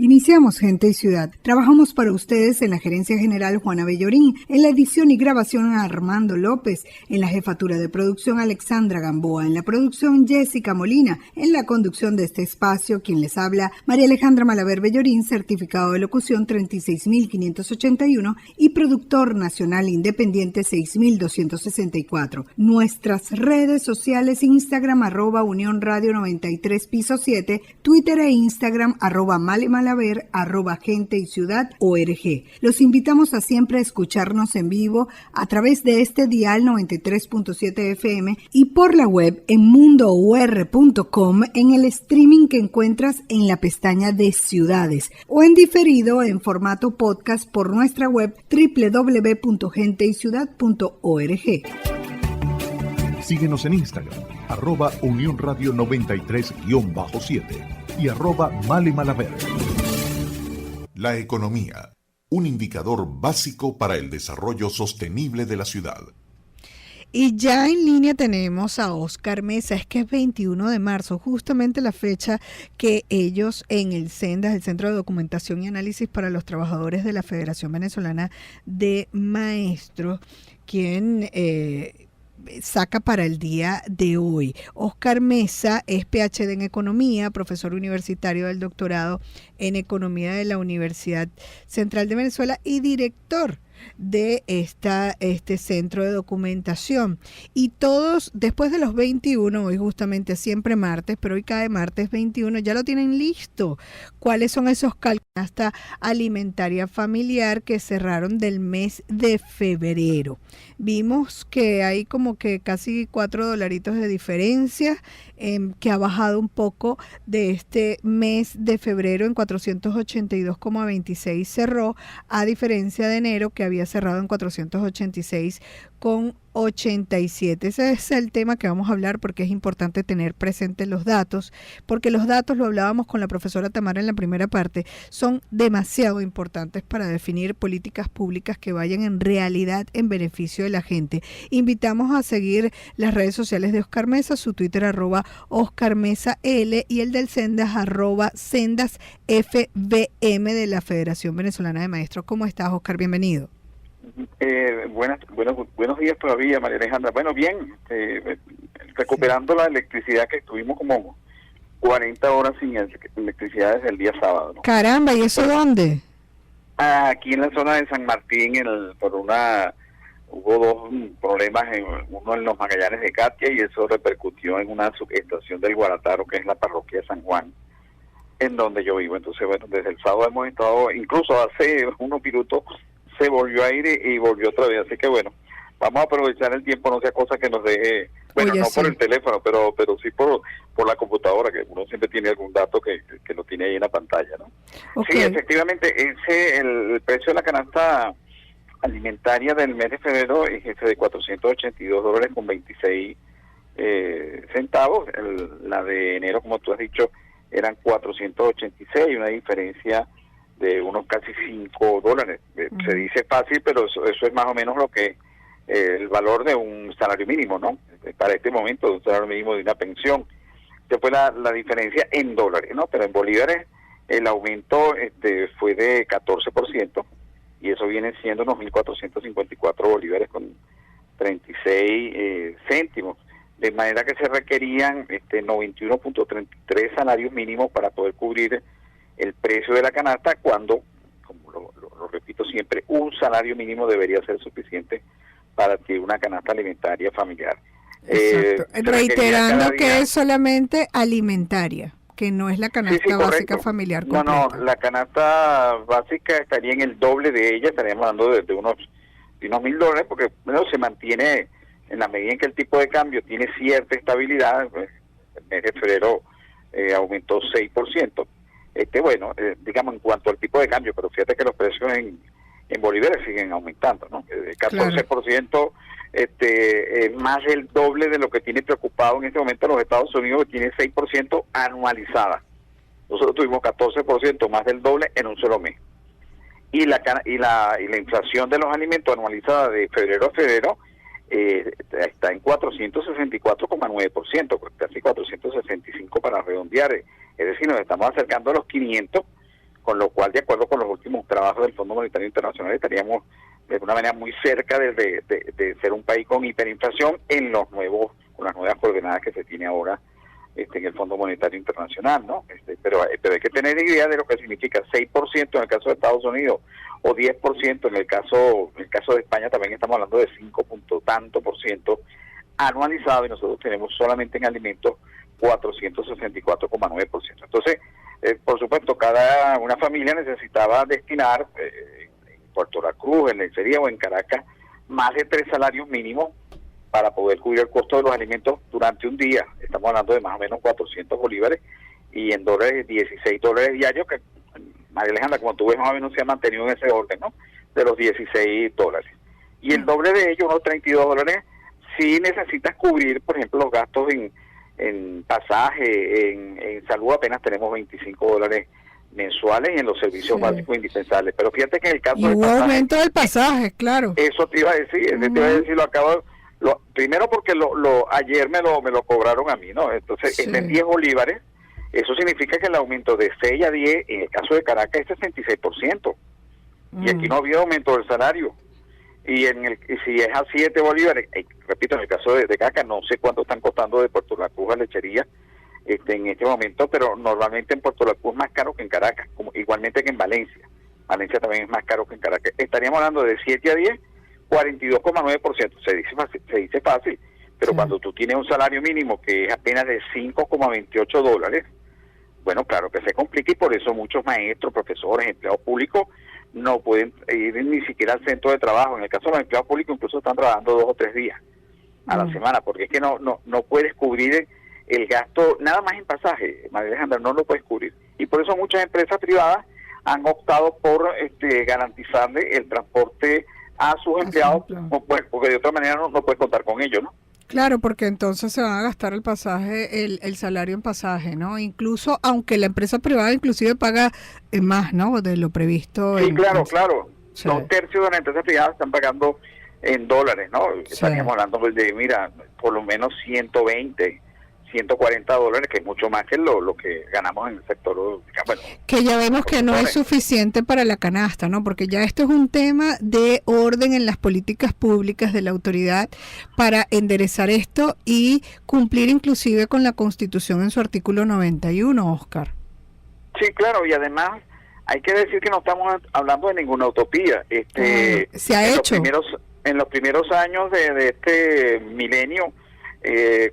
Iniciamos Gente y Ciudad. Trabajamos para ustedes en la Gerencia General Juana Bellorín, en la edición y grabación Armando López, en la jefatura de producción Alexandra Gamboa, en la producción Jessica Molina, en la conducción de este espacio, quien les habla, María Alejandra Malaver Bellorín, certificado de locución 36.581 y productor nacional independiente 6.264. Nuestras redes sociales: Instagram @Unión Radio 93 piso 7, Twitter e Instagram @MaleMalaver, @Gente y Ciudad ORG. Los invitamos a siempre escucharnos en vivo a través de este dial 93.7 FM y por la web en mundour.com, en el streaming que encuentras en la pestaña de Ciudades, o en diferido en formato podcast por nuestra web www.genteyciudad.org. Síguenos en Instagram, @Unión Radio 93-7 y @MaleMalaver. La economía, un indicador básico para el desarrollo sostenible de la ciudad. Y ya en línea tenemos a Oscar Mesa. Es que es 21 de marzo, justamente la fecha que ellos en el CENDAS, el Centro de Documentación y Análisis para los Trabajadores de la Federación Venezolana de Maestros, quien saca para el día de hoy. Oscar Mesa es PhD en Economía, profesor universitario del doctorado en Economía de la Universidad Central de Venezuela y director de este centro de documentación. Y todos, después de los 21, hoy justamente siempre martes, pero hoy cae martes 21, ya lo tienen listo. ¿Cuáles son esos cálculos hasta alimentaria familiar que cerraron del mes de febrero? Vimos que hay como que casi $4 de diferencia, que ha bajado un poco de este mes de febrero en 482,26 cerró, a diferencia de enero, que había cerrado en 486,87. Ese es el tema que vamos a hablar, porque es importante tener presentes los datos, porque los datos, lo hablábamos con la profesora Tamara en la primera parte, son demasiado importantes para definir políticas públicas que vayan en realidad en beneficio de la gente. Invitamos a seguir las redes sociales de Oscar Mesa, su Twitter @OscarMesaL y el del CENDAS @CENDASFBM de la Federación Venezolana de Maestros. ¿Cómo estás, Oscar? Bienvenido. Buenos días todavía, María Alejandra. Bueno, bien, recuperando la electricidad, que estuvimos como 40 horas sin electricidad desde el día sábado, ¿no? Caramba, ¿y eso dónde? Aquí en la zona de San Martín, hubo dos problemas, uno en los Magallanes de Katia, y eso repercutió en una subestación del Guarataro, que es la parroquia de San Juan, en donde yo vivo. Entonces, bueno, desde el sábado hemos estado, incluso hace unos minutos se volvió a ir y volvió otra vez. Así que bueno, vamos a aprovechar el tiempo, no sea cosa que nos deje, bueno, no por el teléfono, pero sí por la computadora, que uno siempre tiene algún dato que lo tiene ahí en la pantalla, ¿no? Okay. Sí, efectivamente, el precio de la canasta alimentaria del mes de febrero es ese de $482,26. La de enero, como tú has dicho, eran 486, una diferencia de unos casi $5. Se dice fácil, pero eso es más o menos lo que el valor de un salario mínimo, ¿no? Para este momento, de un salario mínimo de una pensión. Después la diferencia en dólares, ¿no? Pero en bolívares el aumento fue de 14%, y eso viene siendo unos 1.454 bolívares con 36 céntimos. De manera que se requerían 91.33 salarios mínimos para poder cubrir el precio de la canasta, cuando, como lo repito siempre, un salario mínimo debería ser suficiente para adquirir una canasta alimentaria familiar. Reiterando que es solamente alimentaria, que no es la canasta básica familiar completa. No, la canasta básica estaría en el doble de ella, estaríamos hablando de unos $1,000, porque bueno, se mantiene en la medida en que el tipo de cambio tiene cierta estabilidad. El mes de febrero aumentó 6%. Digamos, en cuanto al tipo de cambio, pero fíjate que los precios en bolívares siguen aumentando, ¿no? 14%, más del doble de lo que tiene preocupado en este momento los Estados Unidos, que tiene 6% anualizada. Nosotros tuvimos 14%, más del doble en un solo mes. Y la inflación de los alimentos anualizada de febrero a febrero está en 464,9%, casi 465 para redondear. Es decir, nos estamos acercando a los 500 con lo cual, de acuerdo con los últimos trabajos del Fondo Monetario Internacional, estaríamos de una manera muy cerca de ser un país con hiperinflación con las nuevas coordenadas que se tiene ahora en el Fondo Monetario Internacional, ¿no? Pero hay que tener idea de lo que significa 6% en el caso de Estados Unidos o 10% en el caso de España. También estamos hablando de 5 punto tanto por ciento anualizado, y nosotros tenemos solamente en alimentos 464,9%. Entonces, por supuesto, una familia necesitaba destinar en Puerto La Cruz, en Lencería o en Caracas más de 3 salarios mínimos para poder cubrir el costo de los alimentos durante un día. Estamos hablando de más o menos 400 bolívares, y en dólares, $16 diarios, que María Alejandra, como tú ves, más o menos se ha mantenido en ese orden, ¿no? De los $16. Y el doble de ellos, unos $32, si necesitas cubrir, por ejemplo, los gastos en pasaje, en salud. Apenas tenemos $25 mensuales, y en los servicios básicos indispensables. Pero fíjate que en el caso y hubo aumento del pasaje, claro. Eso te iba a decir, primero porque ayer me lo cobraron a mí, ¿no? Entonces, en 10 bolívares, eso significa que el aumento de 6 a 10, en el caso de Caracas, es 66%. Y aquí no ha habido aumento del salario. Y si es a 7 bolívares, repito, en el caso de Caracas, no sé cuánto están costando de Puerto La Cruz a Lechería en este momento, pero normalmente en Puerto La Cruz es más caro que en Caracas, igualmente que en Valencia. Valencia también es más caro que en Caracas. Estaríamos hablando de 7 a 10, 42,9%. Se dice fácil, pero cuando tú tienes un salario mínimo que es apenas de $5,28, bueno, claro que se complica, y por eso muchos maestros, profesores, empleados públicos no pueden ir ni siquiera al centro de trabajo. En el caso de los empleados públicos, incluso están trabajando 2 o 3 días a la semana, porque es que no puedes cubrir el gasto, nada más en pasaje, María Alejandra, no lo puedes cubrir. Y por eso muchas empresas privadas han optado por garantizarle el transporte a sus empleados, porque de otra manera no puedes contar con ellos, ¿no? Claro, porque entonces se van a gastar el pasaje, el salario en pasaje, ¿no? Incluso, aunque la empresa privada inclusive paga más, ¿no? De lo previsto. Sí, claro. Sí. 2/3 de las empresas privadas están pagando en dólares, ¿no? Sí. Estaríamos hablando de, mira, por lo menos $120, $140, que es mucho más que lo que ganamos en el sector. Bueno, que ya vemos que no es suficiente para la canasta, ¿no? Porque ya esto es un tema de orden en las políticas públicas de la autoridad para enderezar esto y cumplir inclusive con la Constitución en su artículo 91, Oscar. Sí, claro, y además hay que decir que no estamos hablando de ninguna utopía. Se ha hecho. En los primeros años de este milenio,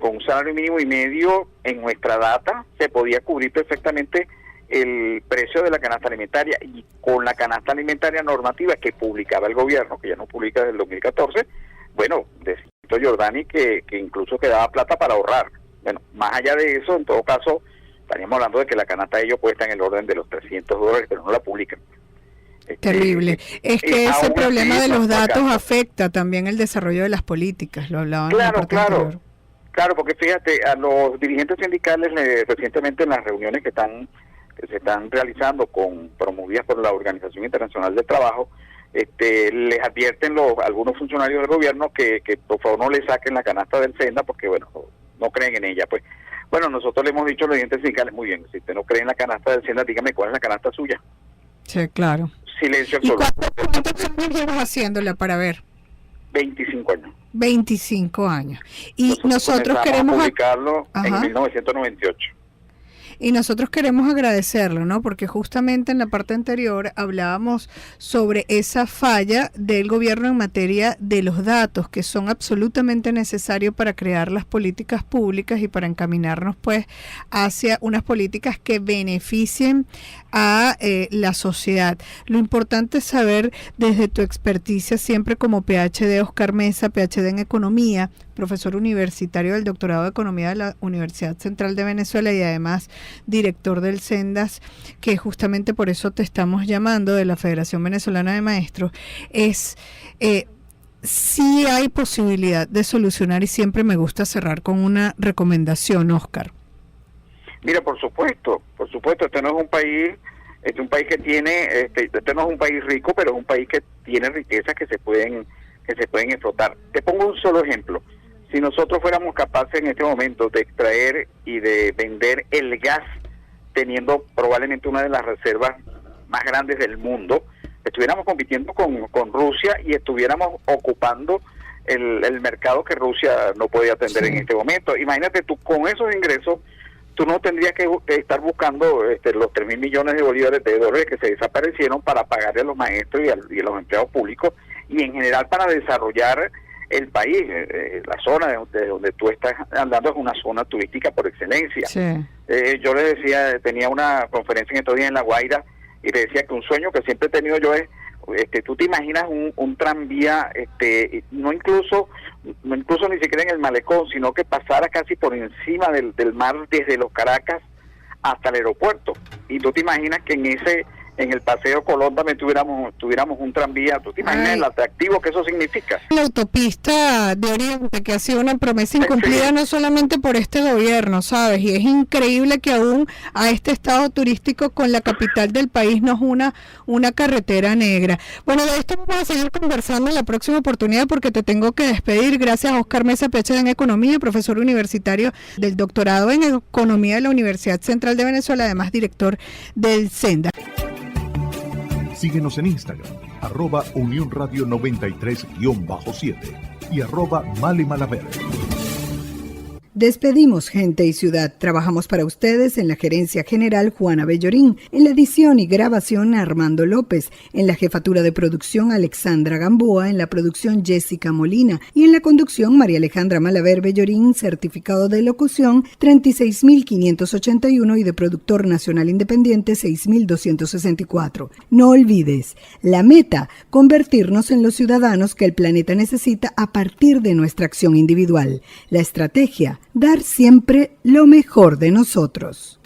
con un salario mínimo y medio, en nuestra data se podía cubrir perfectamente el precio de la canasta alimentaria, y con la canasta alimentaria normativa que publicaba el gobierno, que ya no publica desde el 2014, bueno, decía Giordani que incluso quedaba plata para ahorrar. Bueno, más allá de eso, en todo caso, estaríamos hablando de que la canasta de ellos cuesta en el orden de los $300, pero no la publican. Terrible. Es que ese problema de los datos afecta también el desarrollo de las políticas, lo hablaban en la parte anterior. Claro, porque fíjate, a los dirigentes sindicales recientemente en las reuniones que se están realizando promovidas por la Organización Internacional del Trabajo, les advierten algunos funcionarios del gobierno que por favor no le saquen la canasta del Senda, porque bueno, no creen en ella. Pues bueno, nosotros le hemos dicho a los dirigentes sindicales, muy bien, si usted no cree en la canasta del Senda, dígame cuál es la canasta suya. Sí, claro. Silencio absoluto. ¿Y cuántos años llevas haciéndola para ver? 25 años. 25 años. Y nosotros queremos publicarlo en 1998. Y nosotros queremos agradecerlo, ¿no? Porque justamente en la parte anterior hablábamos sobre esa falla del gobierno en materia de los datos, que son absolutamente necesarios para crear las políticas públicas y para encaminarnos pues hacia unas políticas que beneficien a la sociedad. Lo importante es saber, desde tu experticia siempre como PhD, Oscar Mesa, PhD en Economía, profesor universitario del doctorado de Economía de la Universidad Central de Venezuela y además director del Sendas, que justamente por eso te estamos llamando, de la Federación Venezolana de Maestros, sí hay posibilidad de solucionar, y siempre me gusta cerrar con una recomendación, Oscar. Mira, por supuesto, este no es un país, es un país que tiene, este no es un país rico, pero es un país que tiene riquezas que se pueden explotar. Te pongo un solo ejemplo. Si nosotros fuéramos capaces en este momento de extraer y de vender el gas, teniendo probablemente una de las reservas más grandes del mundo, estuviéramos compitiendo con Rusia y estuviéramos ocupando el mercado que Rusia no podía atender en este momento. Imagínate tú, con esos ingresos, tú no tendrías que estar buscando los 3.000 millones de bolívares de dólares que se desaparecieron para pagarle a los maestros y a los empleados públicos, y en general para desarrollar el país. La zona de donde tú estás andando es una zona turística por excelencia. Sí. Yo le decía, tenía una conferencia en estos días en La Guaira, y le decía que un sueño que siempre he tenido yo es, tú te imaginas un tranvía, no incluso ni siquiera en el malecón, sino que pasara casi por encima del mar desde los Caracas hasta el aeropuerto. Y tú te imaginas que en el Paseo Colón también tuviéramos un tranvía. ¿Tú te imaginas el atractivo que eso significa? La autopista de Oriente, que ha sido una promesa incumplida no solamente por este gobierno, ¿sabes? Y es increíble que aún a este estado turístico con la capital del país nos una carretera negra. Bueno, de esto vamos a seguir conversando en la próxima oportunidad porque te tengo que despedir. Gracias a Oscar Mesa, PhD en Economía, profesor universitario del doctorado en Economía de la Universidad Central de Venezuela, además director del SENDA. Síguenos en Instagram, @Unión Radio 93-7 y @Male Malaver. Despedimos Gente y Ciudad. Trabajamos para ustedes en la gerencia general Juana Bellorín, en la edición y grabación Armando López, en la jefatura de producción Alexandra Gamboa, en la producción Jessica Molina y en la conducción María Alejandra Malaver Bellorín, certificado de locución 36.581 y de productor nacional independiente 6.264. No olvides, la meta, convertirnos en los ciudadanos que el planeta necesita a partir de nuestra acción individual. La estrategia, dar siempre lo mejor de nosotros.